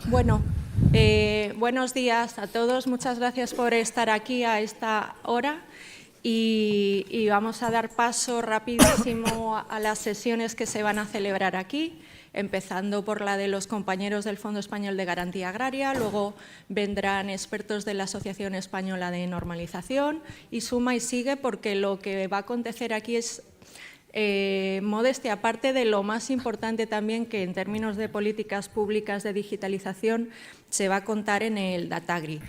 Bueno, buenos días a todos. Muchas gracias por estar aquí a esta hora y vamos a dar paso rapidísimo a las sesiones que se van a celebrar aquí, empezando por la de los compañeros del Fondo Español de Garantía Agraria, luego vendrán expertos de la Asociación Española de Normalización y suma y sigue, porque lo que va a acontecer aquí es modestia aparte de lo más importante también, que en términos de políticas públicas de digitalización se va a contar en el Datagri.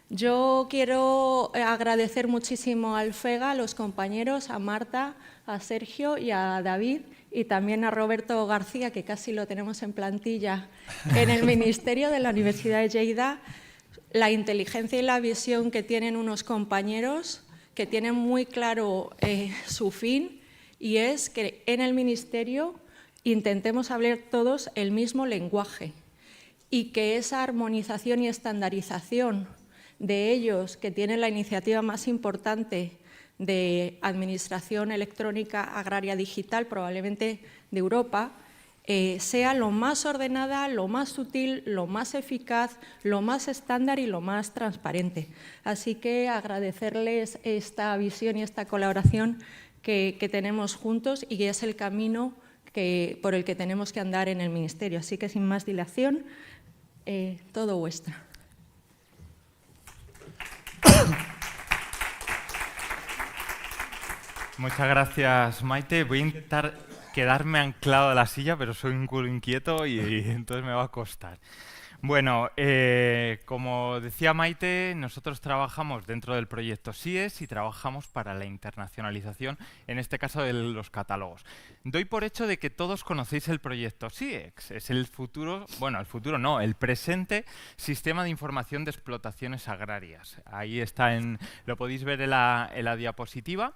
Yo quiero agradecer muchísimo al FEGA, a los compañeros, a Marta, a Sergio y a David, y también a Roberto García, que casi lo tenemos en plantilla en el Ministerio de la Universidad de Lleida, la inteligencia y la visión que tienen unos compañeros que tienen muy claro su fin, y es que en el Ministerio intentemos hablar todos el mismo lenguaje y que esa armonización y estandarización de ellos, que tienen la iniciativa más importante de administración electrónica agraria digital probablemente de Europa, sea lo más ordenada, lo más sutil, lo más eficaz, lo más estándar y lo más transparente. Así que agradecerles esta visión y esta colaboración que tenemos juntos, y que es el camino por el que tenemos que andar en el Ministerio. Así que, sin más dilación, todo vuestro. Muchas gracias, Maite. Voy a intentar quedarme anclado a la silla, pero soy un culo inquieto y entonces me va a costar. Bueno, como decía Maite, nosotros trabajamos dentro del proyecto SIES y trabajamos para la internacionalización, en este caso de los catálogos. Doy por hecho de que todos conocéis el proyecto SIEX. Es el futuro, bueno, el futuro no, el presente sistema de información de explotaciones agrarias. Ahí está, lo podéis ver en la diapositiva.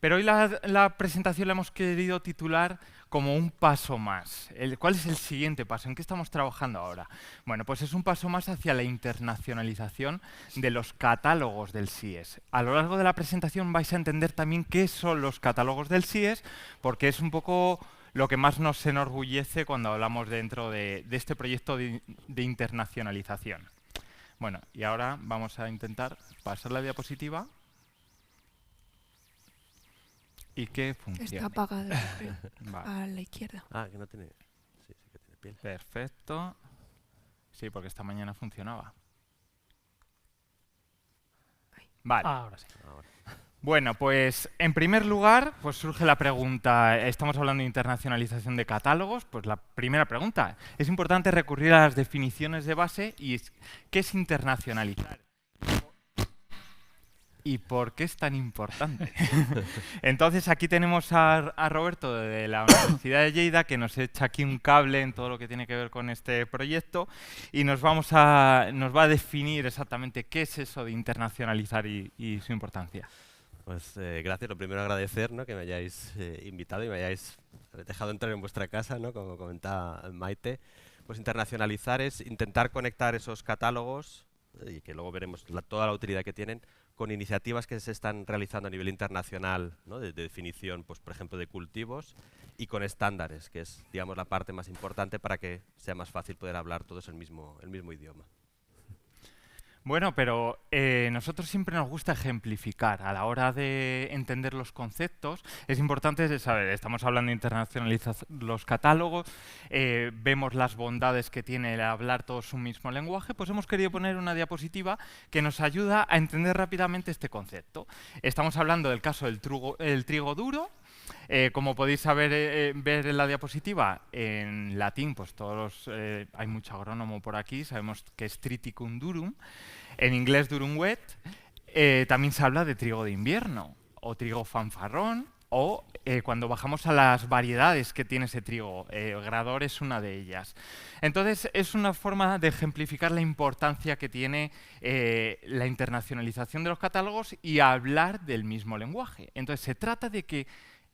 Pero hoy la presentación la hemos querido titular como un paso más. ¿Cuál es el siguiente paso? ¿En qué estamos trabajando ahora? Bueno, pues es un paso más hacia la internacionalización de los catálogos del SIES. A lo largo de la presentación vais a entender también qué son los catálogos del SIES, porque es un poco lo que más nos enorgullece cuando hablamos dentro de este proyecto de internacionalización. Bueno, y ahora vamos a intentar pasar la diapositiva y que funcione. Está apagado, vale. A la izquierda. Ah, que no tiene... Sí, sí que tiene piel. Perfecto. Sí, porque esta mañana funcionaba. Vale. Ahora sí. Ahora. Bueno, pues en primer lugar, pues surge la pregunta, estamos hablando de internacionalización de catálogos, pues la primera pregunta, es importante recurrir a las definiciones de base y ¿qué es internacionalizar? ¿Y por qué es tan importante? Entonces aquí tenemos a Roberto de la Universidad de Lleida, que nos echa aquí un cable en todo lo que tiene que ver con este proyecto y nos va a definir exactamente qué es eso de internacionalizar y su importancia. Pues gracias. Lo primero agradecer, ¿no?, que me hayáis invitado y me hayáis dejado entrar en vuestra casa, ¿no?, como comentaba Maite. Pues internacionalizar es intentar conectar esos catálogos, y que luego veremos toda la utilidad que tienen, con iniciativas que se están realizando a nivel internacional, ¿no?, de definición, pues, por ejemplo, de cultivos, y con estándares, que es, digamos, la parte más importante para que sea más fácil poder hablar todos el mismo idioma. Bueno, pero nosotros siempre nos gusta ejemplificar. A la hora de entender los conceptos, es importante saber, estamos hablando de internacionalizar los catálogos, vemos las bondades que tiene el hablar todos un mismo lenguaje, pues hemos querido poner una diapositiva que nos ayuda a entender rápidamente este concepto. Estamos hablando del caso del trigo duro. Como podéis ver en la diapositiva, en latín, pues hay mucho agrónomo por aquí, sabemos que es Triticum durum. En inglés, durum wheat. También se habla de trigo de invierno, o trigo fanfarrón, o cuando bajamos a las variedades que tiene ese trigo, Grador es una de ellas. Entonces, es una forma de ejemplificar la importancia que tiene la internacionalización de los catálogos y hablar del mismo lenguaje. Entonces, se trata de que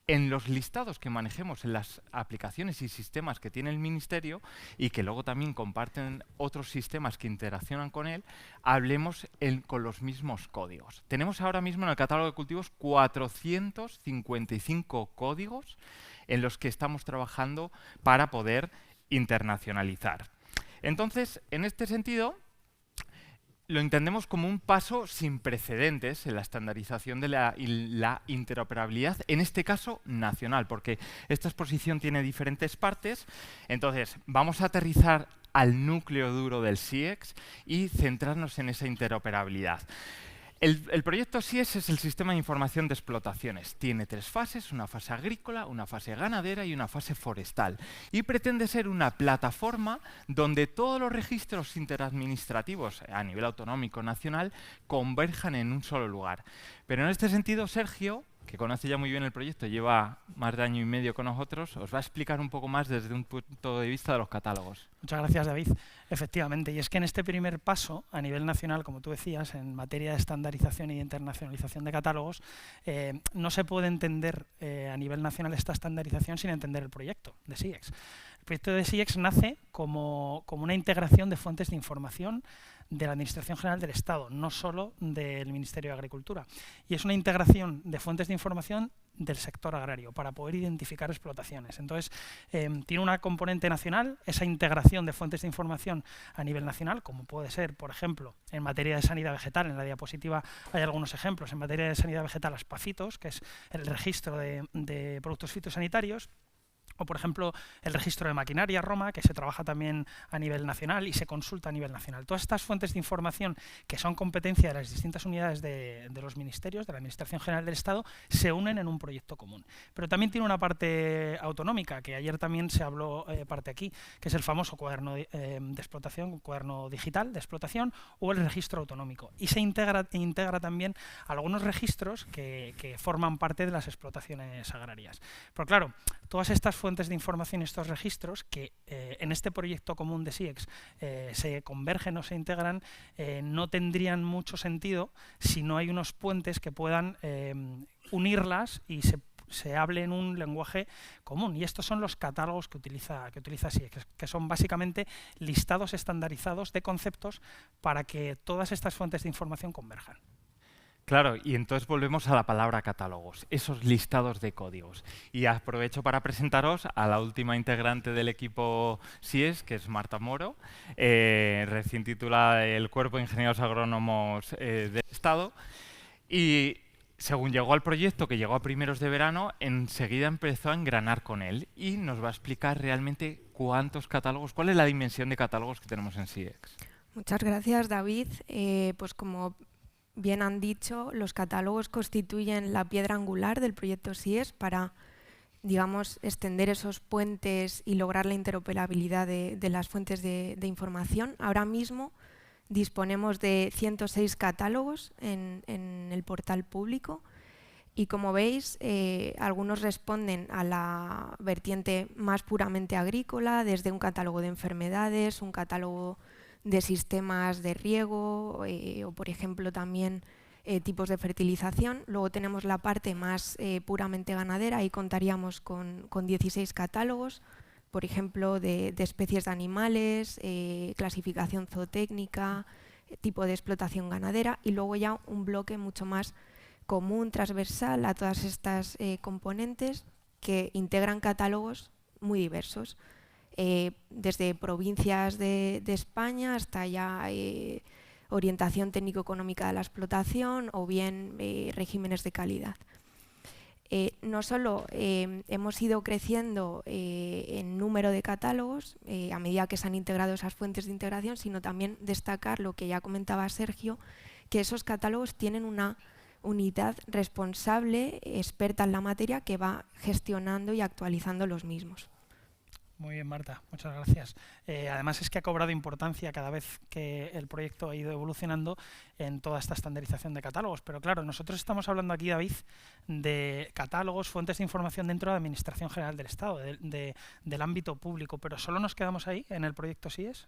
en los listados que manejemos en las aplicaciones y sistemas que tiene el Ministerio y que luego también comparten otros sistemas que interaccionan con él, hablemos con los mismos códigos. Tenemos ahora mismo en el catálogo de cultivos 455 códigos en los que estamos trabajando para poder internacionalizar. Entonces, en este sentido, lo entendemos como un paso sin precedentes en la estandarización de la interoperabilidad, en este caso nacional, porque esta exposición tiene diferentes partes. Entonces, vamos a aterrizar al núcleo duro del SIEX y centrarnos en esa interoperabilidad. El proyecto SIEX es el Sistema de Información de Explotaciones. Tiene 3 fases, una fase agrícola, una fase ganadera y una fase forestal. Y pretende ser una plataforma donde todos los registros interadministrativos a nivel autonómico nacional converjan en un solo lugar. Pero en este sentido, Sergio, que conoce ya muy bien el proyecto, lleva más de año y medio con nosotros, os va a explicar un poco más desde un punto de vista de los catálogos. Muchas gracias, David. Efectivamente, y es que en este primer paso, a nivel nacional, como tú decías, en materia de estandarización y de internacionalización de catálogos, no se puede entender a nivel nacional esta estandarización sin entender el proyecto de SIEX. El proyecto de SIEX nace como una integración de fuentes de información de la Administración General del Estado, no solo del Ministerio de Agricultura. Y es una integración de fuentes de información del sector agrario para poder identificar explotaciones. Entonces, tiene una componente nacional, esa integración de fuentes de información a nivel nacional, como puede ser, por ejemplo, en materia de sanidad vegetal. En la diapositiva hay algunos ejemplos. En materia de sanidad vegetal, Aspafitos, que es el registro de productos fitosanitarios. O, por ejemplo, el registro de maquinaria, Roma, que se trabaja también a nivel nacional y se consulta a nivel nacional. Todas estas fuentes de información que son competencia de las distintas unidades de los ministerios, de la Administración General del Estado, se unen en un proyecto común. Pero también tiene una parte autonómica, que ayer también se habló parte aquí, que es el famoso cuaderno de explotación, cuaderno digital de explotación, o el registro autonómico. Y se integra también algunos registros que forman parte de las explotaciones agrarias. Pero claro, todas estas fuentes de información y estos registros que en este proyecto común de SIEX se convergen o se integran, no tendrían mucho sentido si no hay unos puentes que puedan unirlas y se hable en un lenguaje común. Y estos son los catálogos que utiliza SIEX, que son básicamente listados estandarizados de conceptos para que todas estas fuentes de información converjan. Claro, y entonces volvemos a la palabra catálogos, esos listados de códigos. Y aprovecho para presentaros a la última integrante del equipo SIEX, que es Marta Moro, recién titulada el Cuerpo de Ingenieros Agrónomos del Estado. Y según llegó al proyecto, que llegó a primeros de verano, enseguida empezó a engranar con él y nos va a explicar realmente cuántos catálogos, cuál es la dimensión de catálogos que tenemos en SIEX. Muchas gracias, David. Pues como bien han dicho, los catálogos constituyen la piedra angular del proyecto SIEX para, digamos, extender esos puentes y lograr la interoperabilidad de las fuentes de información. Ahora mismo disponemos de 106 catálogos en el portal público y, como veis, algunos responden a la vertiente más puramente agrícola, desde un catálogo de enfermedades, un catálogo de sistemas de riego o, por ejemplo, también tipos de fertilización. Luego tenemos la parte más puramente ganadera y contaríamos con 16 catálogos, por ejemplo, de especies de animales, clasificación zootécnica, tipo de explotación ganadera, y luego ya un bloque mucho más común, transversal a todas estas componentes que integran catálogos muy diversos. Desde provincias de España hasta ya orientación técnico-económica de la explotación o bien regímenes de calidad. No solo hemos ido creciendo en número de catálogos a medida que se han integrado esas fuentes de integración, sino también destacar lo que ya comentaba Sergio, que esos catálogos tienen una unidad responsable, experta en la materia, que va gestionando y actualizando los mismos. Muy bien, Marta, muchas gracias. Además es que ha cobrado importancia cada vez que el proyecto ha ido evolucionando en toda esta estandarización de catálogos. Pero claro, nosotros estamos hablando aquí, David, de catálogos, fuentes de información dentro de la Administración General del Estado, del ámbito público. ¿Pero solo nos quedamos ahí, en el proyecto SIEX?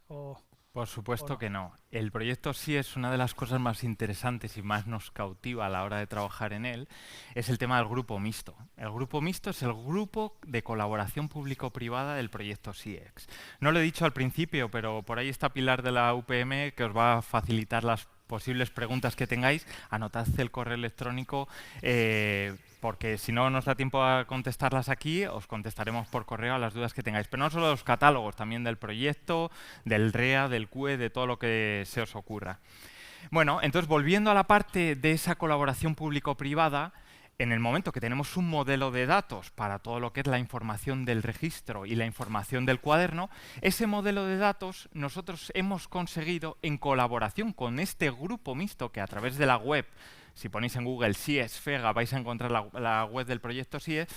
Por supuesto que no. El proyecto sí es una de las cosas más interesantes y más nos cautiva a la hora de trabajar en él, es el tema del grupo mixto. El grupo mixto es el grupo de colaboración público-privada del proyecto SIEX. No lo he dicho al principio, pero por ahí está Pilar de la UPM que os va a facilitar las posibles preguntas que tengáis, anotad el correo electrónico, porque si no nos da tiempo a contestarlas aquí, os contestaremos por correo a las dudas que tengáis. Pero no solo de los catálogos, también del proyecto, del REA, del QE, de todo lo que se os ocurra. Bueno, entonces volviendo a la parte de esa colaboración público-privada, en el momento que tenemos un modelo de datos para todo lo que es la información del registro y la información del cuaderno, ese modelo de datos nosotros hemos conseguido, en colaboración con este grupo mixto que a través de la web, si ponéis en Google SIES FEGA, vais a encontrar la web del proyecto SIES,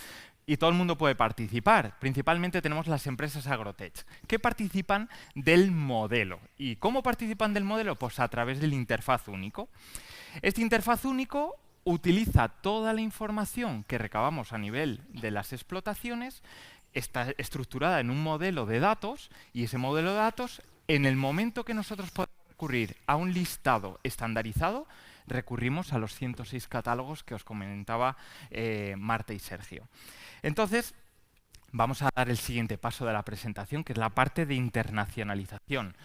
y todo el mundo puede participar. Principalmente tenemos las empresas Agrotech, que participan del modelo. ¿Y cómo participan del modelo? Pues a través del interfaz único. Este interfaz único utiliza toda la información que recabamos a nivel de las explotaciones, está estructurada en un modelo de datos, y ese modelo de datos, en el momento que nosotros podemos recurrir a un listado estandarizado, recurrimos a los 106 catálogos que os comentaba Marta y Sergio. Entonces, vamos a dar el siguiente paso de la presentación, que es la parte de internacionalización.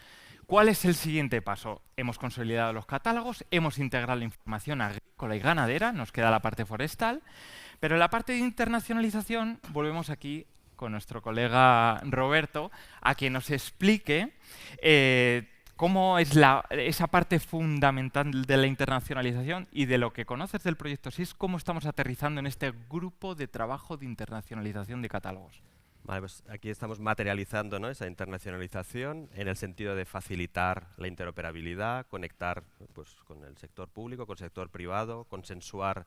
¿Cuál es el siguiente paso? Hemos consolidado los catálogos, hemos integrado la información agrícola y ganadera, nos queda la parte forestal, pero en la parte de internacionalización volvemos aquí con nuestro colega Roberto a que nos explique cómo es esa parte fundamental de la internacionalización y de lo que conoces del proyecto SIES, cómo estamos aterrizando en este grupo de trabajo de internacionalización de catálogos. Vale, pues aquí estamos materializando, ¿no?, esa internacionalización en el sentido de facilitar la interoperabilidad, conectar pues, con el sector público, con el sector privado, consensuar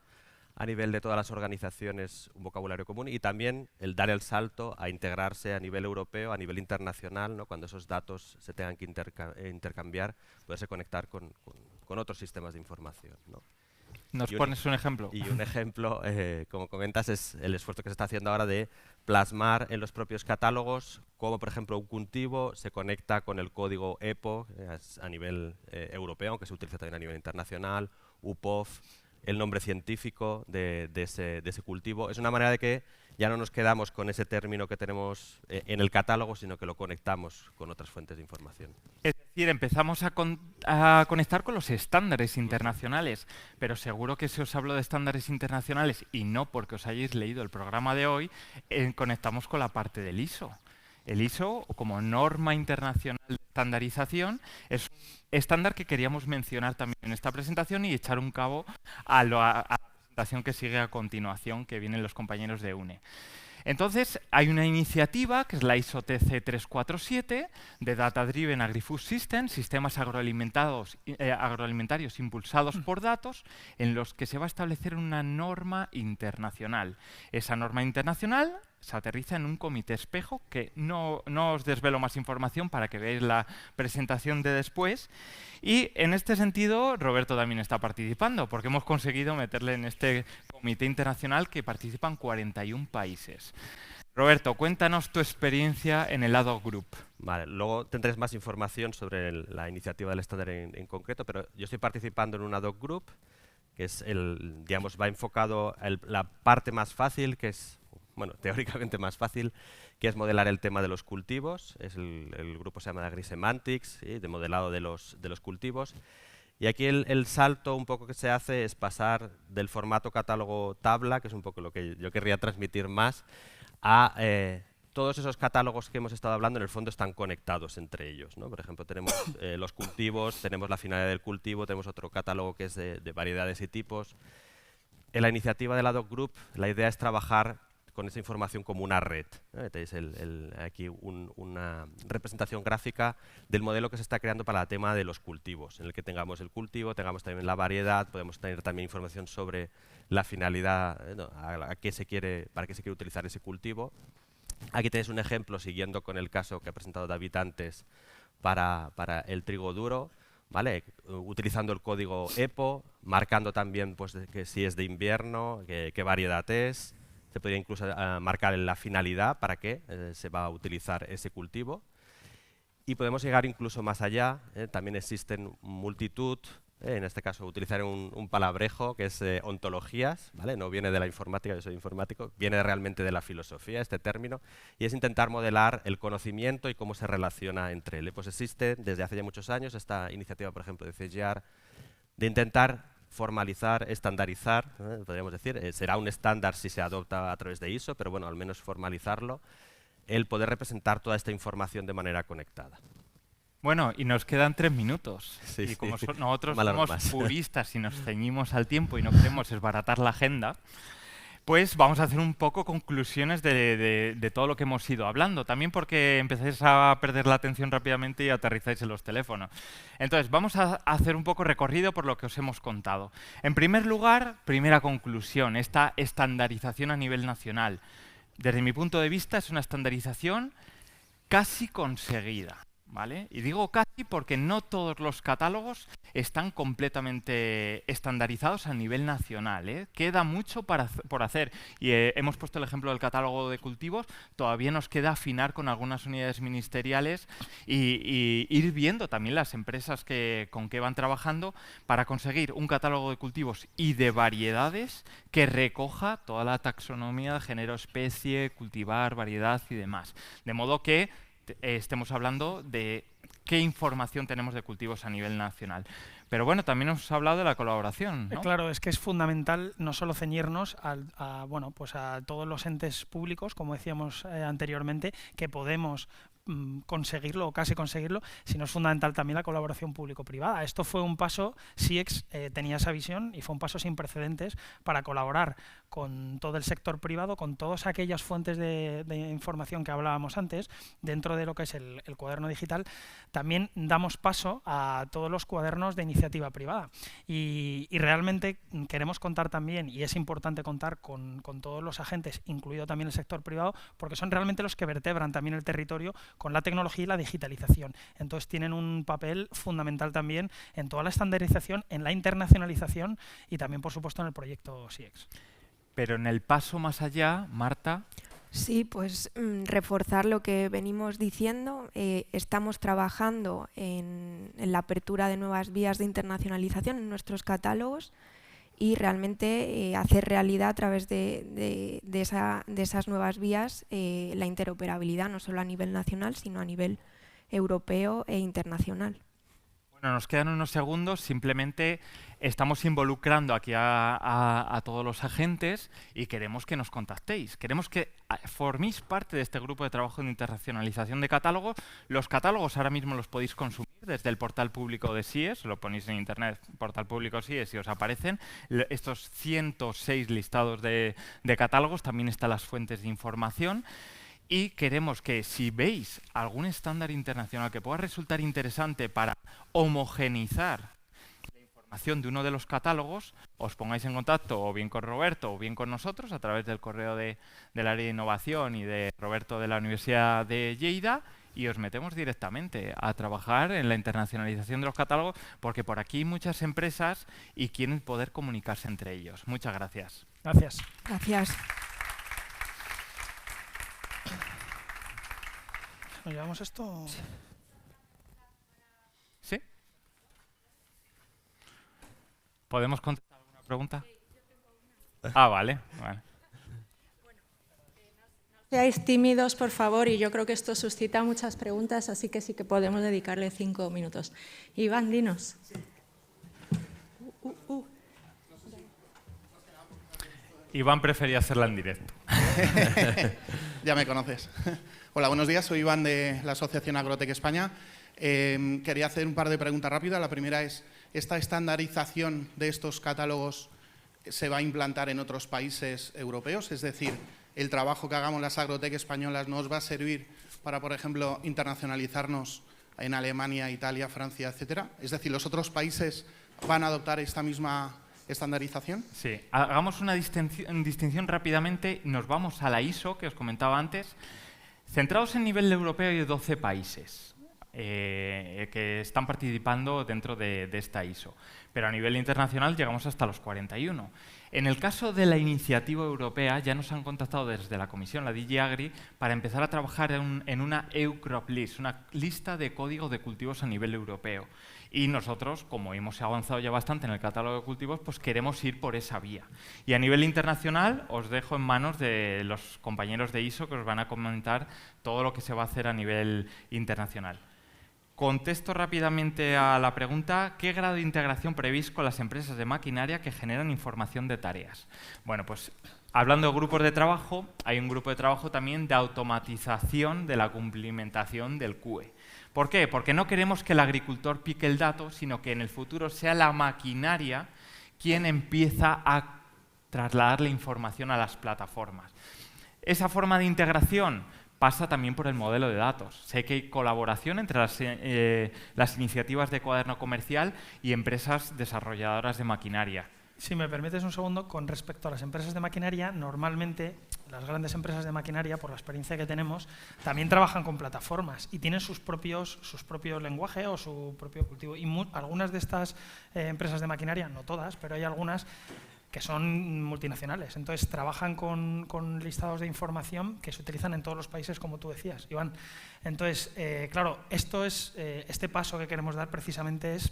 a nivel de todas las organizaciones un vocabulario común y también el dar el salto a integrarse a nivel europeo, a nivel internacional, ¿no?, cuando esos datos se tengan que intercambiar, poderse conectar con otros sistemas de información, ¿no? ¿Nos pones un ejemplo? Y un ejemplo, como comentas, es el esfuerzo que se está haciendo ahora de plasmar en los propios catálogos cómo, por ejemplo, un cultivo se conecta con el código EPO a nivel europeo, aunque se utiliza también a nivel internacional, UPOF, el nombre científico de ese cultivo. Es una manera de que ya no nos quedamos con ese término que tenemos en el catálogo, sino que lo conectamos con otras fuentes de información. Es decir, empezamos a conectar con los estándares internacionales, pero seguro que si os hablo de estándares internacionales, y no porque os hayáis leído el programa de hoy, conectamos con la parte del ISO. El ISO, como norma internacional de estandarización, es un estándar que queríamos mencionar también en esta presentación y echar un cabo a la presentación que sigue a continuación, que vienen los compañeros de UNE. Entonces, hay una iniciativa, que es la ISO TC 347, de Data Driven Agri-Food Systems, sistemas agroalimentarios impulsados por datos, en los que se va a establecer una norma internacional. Esa norma internacional se aterriza en un comité espejo, que no os desvelo más información para que veáis la presentación de después. Y en este sentido, Roberto también está participando, porque hemos conseguido meterle en este comité internacional que participan 41 países. Roberto, cuéntanos tu experiencia en el Ad Hoc Group. Vale, luego tendréis más información sobre la iniciativa del estándar en concreto, pero yo estoy participando en un Ad Hoc Group, que es va enfocado a la parte más fácil, que es, bueno, teóricamente más fácil, que es modelar el tema de los cultivos. El grupo se llama AgriSemantics, ¿sí?, de modelado de los cultivos. Y aquí el salto un poco que se hace es pasar del formato catálogo tabla, que es un poco lo que yo querría transmitir más, a todos esos catálogos que hemos estado hablando, en el fondo están conectados entre ellos, ¿no? Por ejemplo, tenemos los cultivos, tenemos la finalidad del cultivo, tenemos otro catálogo que es de variedades y tipos. En la iniciativa del Ad Hoc Group, la idea es trabajar con esa información como una red, ¿no? Tenéis aquí una representación gráfica del modelo que se está creando para el tema de los cultivos, en el que tengamos el cultivo, tengamos también la variedad, podemos tener también información sobre la finalidad, ¿no?, para qué se quiere utilizar ese cultivo. Aquí tenéis un ejemplo, siguiendo con el caso que ha presentado David antes, para el trigo duro, ¿vale?, utilizando el código EPO, marcando también pues, que si es de invierno, qué variedad es. Se podría incluso marcar la finalidad para qué se va a utilizar ese cultivo. Y podemos llegar incluso más allá. También existen multitud, en este caso utilizar un palabrejo que es ontologías, ¿vale? No viene de la informática, yo soy informático, viene realmente de la filosofía este término, y es intentar modelar el conocimiento y cómo se relaciona entre él. Pues existe desde hace ya muchos años esta iniciativa, por ejemplo, de CGIAR, de intentar formalizar, estandarizar, podríamos decir, será un estándar si se adopta a través de ISO, pero bueno, al menos formalizarlo, el poder representar toda esta información de manera conectada. Bueno, y nos quedan 3 minutos. Sí, y sí. como nosotros Malas somos normas. puristas y nos ceñimos al tiempo y no queremos desbaratar la agenda, pues vamos a hacer un poco conclusiones de todo lo que hemos ido hablando. También porque empezáis a perder la atención rápidamente y aterrizáis en los teléfonos. Entonces, vamos a hacer un poco recorrido por lo que os hemos contado. En primer lugar, primera conclusión, esta estandarización a nivel nacional. Desde mi punto de vista, es una estandarización casi conseguida. ¿Vale? Y digo casi porque no todos los catálogos están completamente estandarizados a nivel nacional, ¿eh? Queda mucho por hacer. Y hemos puesto el ejemplo del catálogo de cultivos, todavía nos queda afinar con algunas unidades ministeriales y ir viendo también las empresas con que van trabajando para conseguir un catálogo de cultivos y de variedades que recoja toda la taxonomía de género, especie, cultivar, variedad y demás. De modo que estemos hablando de qué información tenemos de cultivos a nivel nacional. Pero bueno, también os he hablado de la colaboración, ¿no? Claro, es que es fundamental no solo ceñirnos bueno, pues a todos los entes públicos, como decíamos anteriormente, que podemos conseguirlo o casi conseguirlo, sino es fundamental también la colaboración público-privada. Esto fue un paso, SIEX tenía esa visión y fue un paso sin precedentes para colaborar con todo el sector privado, con todas aquellas fuentes de información que hablábamos antes, dentro de lo que es el cuaderno digital. También damos paso a todos los cuadernos de iniciativa privada y realmente queremos contar también, y es importante contar con todos los agentes, incluido también el sector privado, porque son realmente los que vertebran también el territorio con la tecnología y la digitalización. Entonces tienen un papel fundamental también en toda la estandarización, en la internacionalización y también, por supuesto, en el proyecto SIEX. Pero en el paso más allá, Marta... Sí, pues reforzar lo que venimos diciendo. Estamos trabajando en la apertura de nuevas vías de internacionalización en nuestros catálogos y realmente hacer realidad a través de esas nuevas vías la interoperabilidad, no solo a nivel nacional, sino a nivel europeo e internacional. Bueno, nos quedan unos segundos. Simplemente estamos involucrando aquí a todos los agentes y queremos que nos contactéis. Queremos que forméis parte de este grupo de trabajo de internacionalización de catálogos. Los catálogos ahora mismo los podéis consumir desde el portal público de SIES. Lo ponéis en internet, portal público SIES, y os aparecen estos 106 listados de catálogos. También están las fuentes de información. Y queremos que si veis algún estándar internacional que pueda resultar interesante para homogeneizar la información de uno de los catálogos, os pongáis en contacto o bien con Roberto o bien con nosotros a través del correo del área de innovación y de Roberto de la Universidad de Lleida, y os metemos directamente a trabajar en la internacionalización de los catálogos, porque por aquí hay muchas empresas y quieren poder comunicarse entre ellos. Muchas gracias. Gracias. Gracias. ¿Nos llevamos esto? ¿Sí? ¿Podemos contestar alguna pregunta? Ah, vale. Seáis tímidos, por favor, y yo creo que esto suscita muchas preguntas, así que sí que podemos dedicarle 5 minutos. Iván, dinos. Iván prefería hacerla en directo. Ya me conoces. Hola, buenos días. Soy Iván de la Asociación Agrotec España. Quería hacer un par de preguntas rápidas. La primera es, ¿esta estandarización de estos catálogos se va a implantar en otros países europeos? Es decir, ¿el trabajo que hagamos las Agrotec españolas nos va a servir para, por ejemplo, internacionalizarnos en Alemania, Italia, Francia, etcétera? Es decir, ¿los otros países van a adoptar esta misma estandarización? Sí, hagamos una distinción rápidamente. Nos vamos a la ISO, que os comentaba antes. Centrados en nivel europeo, hay 12 países que están participando dentro de esta ISO. Pero a nivel internacional llegamos hasta los 41. En el caso de la iniciativa europea, ya nos han contactado desde la Comisión, la DG Agri, para empezar a trabajar en una EU Crop List, una lista de código de cultivos a nivel europeo. Y nosotros, como hemos avanzado ya bastante en el catálogo de cultivos, pues queremos ir por esa vía. Y a nivel internacional, os dejo en manos de los compañeros de ISO que os van a comentar todo lo que se va a hacer a nivel internacional. Contesto rápidamente a la pregunta, ¿qué grado de integración prevís con las empresas de maquinaria que generan información de tareas? Bueno, pues hablando de grupos de trabajo, hay un grupo de trabajo también de automatización de la cumplimentación del QE. ¿Por qué? Porque no queremos que el agricultor pique el dato, sino que en el futuro sea la maquinaria quien empieza a trasladar la información a las plataformas. Esa forma de integración pasa también por el modelo de datos. Sé que hay colaboración entre las iniciativas de cuaderno comercial y empresas desarrolladoras de maquinaria. Si me permites un segundo, con respecto a las empresas de maquinaria, normalmente las grandes empresas de maquinaria, por la experiencia que tenemos, también trabajan con plataformas y tienen sus propios lenguajes o su propio cultivo. Y algunas de estas empresas de maquinaria, no todas, pero hay algunas que son multinacionales. Entonces, trabajan con listados de información que se utilizan en todos los países, como tú decías, Iván. Entonces, claro, este paso que queremos dar precisamente es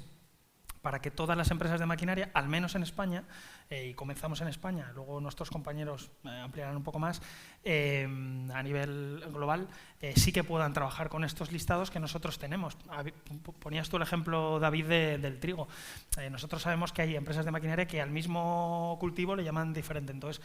para que todas las empresas de maquinaria, al menos en España, y comenzamos en España, luego nuestros compañeros ampliarán un poco más, a nivel global, sí que puedan trabajar con estos listados que nosotros tenemos. Ponías tú el ejemplo, David, del trigo. Nosotros sabemos que hay empresas de maquinaria que al mismo cultivo le llaman diferente. Entonces,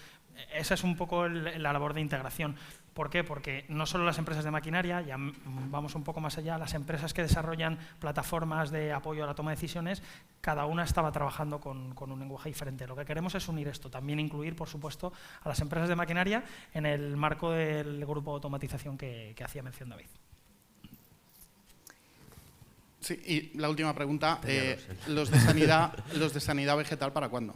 esa es un poco la labor de integración. ¿Por qué? Porque no solo las empresas de maquinaria, ya vamos un poco más allá, las empresas que desarrollan plataformas de apoyo a la toma de decisiones, cada una estaba trabajando con un lenguaje diferente. Lo que queremos es unir esto, también incluir, por supuesto, a las empresas de maquinaria en el marco del grupo de automatización que hacía mención David. Sí, y la última pregunta, los de sanidad vegetal, ¿para cuándo?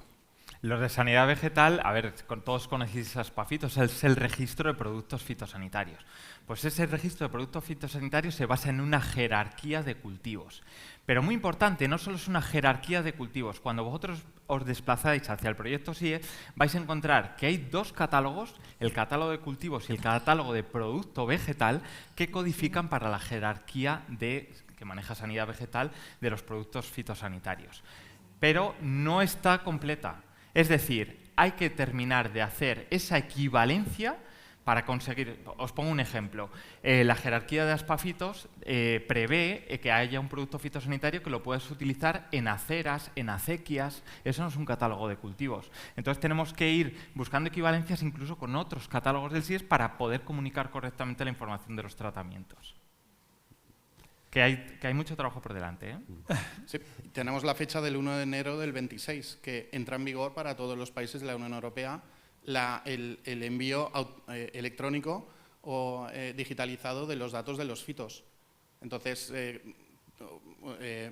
Los de sanidad vegetal, a ver, todos conocéis Aspafitos, es el registro de productos fitosanitarios. Pues ese registro de productos fitosanitarios se basa en una jerarquía de cultivos. Pero muy importante, no solo es una jerarquía de cultivos. Cuando vosotros os desplazáis hacia el proyecto SIE, vais a encontrar que hay dos catálogos, el catálogo de cultivos y el catálogo de producto vegetal, que codifican para la jerarquía que maneja sanidad vegetal de los productos fitosanitarios. Pero no está completa. Es decir, hay que terminar de hacer esa equivalencia para conseguir. Os pongo un ejemplo. La jerarquía de Aspafitos prevé que haya un producto fitosanitario que lo puedes utilizar en aceras, en acequias. Eso no es un catálogo de cultivos. Entonces tenemos que ir buscando equivalencias incluso con otros catálogos del SIES para poder comunicar correctamente la información de los tratamientos. Que hay mucho trabajo por delante, ¿eh? Sí, tenemos la fecha del 1 de enero del 26, que entra en vigor para todos los países de la Unión Europea el envío electrónico o digitalizado de los datos de los fitos. Entonces,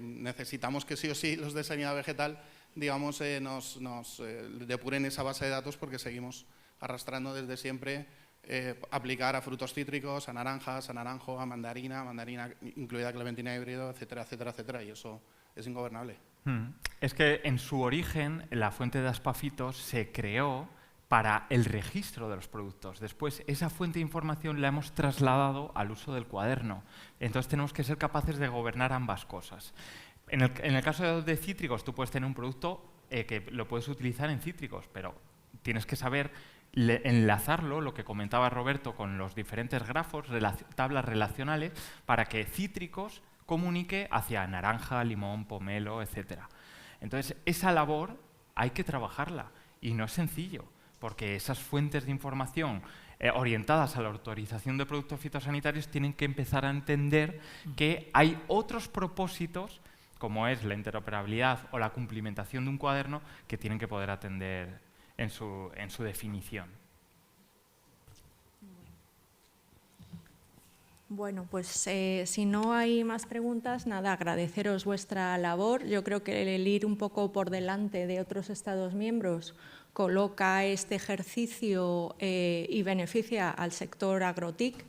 necesitamos que sí o sí los de sanidad vegetal, digamos, nos depuren esa base de datos, porque seguimos arrastrando desde siempre aplicar a frutos cítricos, a naranjas, a naranjo, a mandarina incluida clementina híbrido, etcétera, etcétera, etcétera, y eso es ingobernable. Es que en su origen la fuente de Aspafitos se creó para el registro de los productos. Después esa fuente de información la hemos trasladado al uso del cuaderno. Entonces tenemos que ser capaces de gobernar ambas cosas. En el caso de cítricos, tú puedes tener un producto que lo puedes utilizar en cítricos, pero tienes que saber enlazarlo, lo que comentaba Roberto, con los diferentes grafos, tablas relacionales, para que cítricos comunique hacia naranja, limón, pomelo, etc. Entonces, esa labor hay que trabajarla y no es sencillo, porque esas fuentes de información orientadas a la autorización de productos fitosanitarios tienen que empezar a entender que hay otros propósitos, como es la interoperabilidad o la cumplimentación de un cuaderno, que tienen que poder atender en su definición. Bueno, pues si no hay más preguntas, nada, agradeceros vuestra labor. Yo creo que el ir un poco por delante de otros Estados miembros coloca este ejercicio y beneficia al sector agrotic,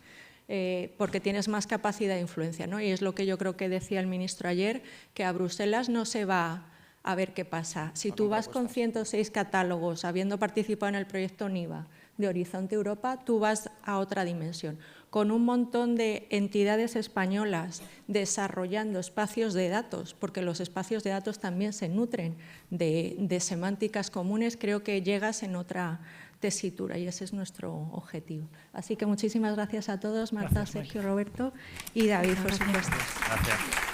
porque tienes más capacidad de influencia, ¿no? Y es lo que yo creo que decía el ministro ayer, que a Bruselas no se va a ver qué pasa. Si tú vas con 106 catálogos, habiendo participado en el proyecto NIVA de Horizonte Europa, tú vas a otra dimensión, con un montón de entidades españolas desarrollando espacios de datos, porque los espacios de datos también se nutren de semánticas comunes. Creo que llegas en otra tesitura y ese es nuestro objetivo. Así que muchísimas gracias a todos, Marta, Gracias, Sergio, Roberto y David, por supuesto. Gracias.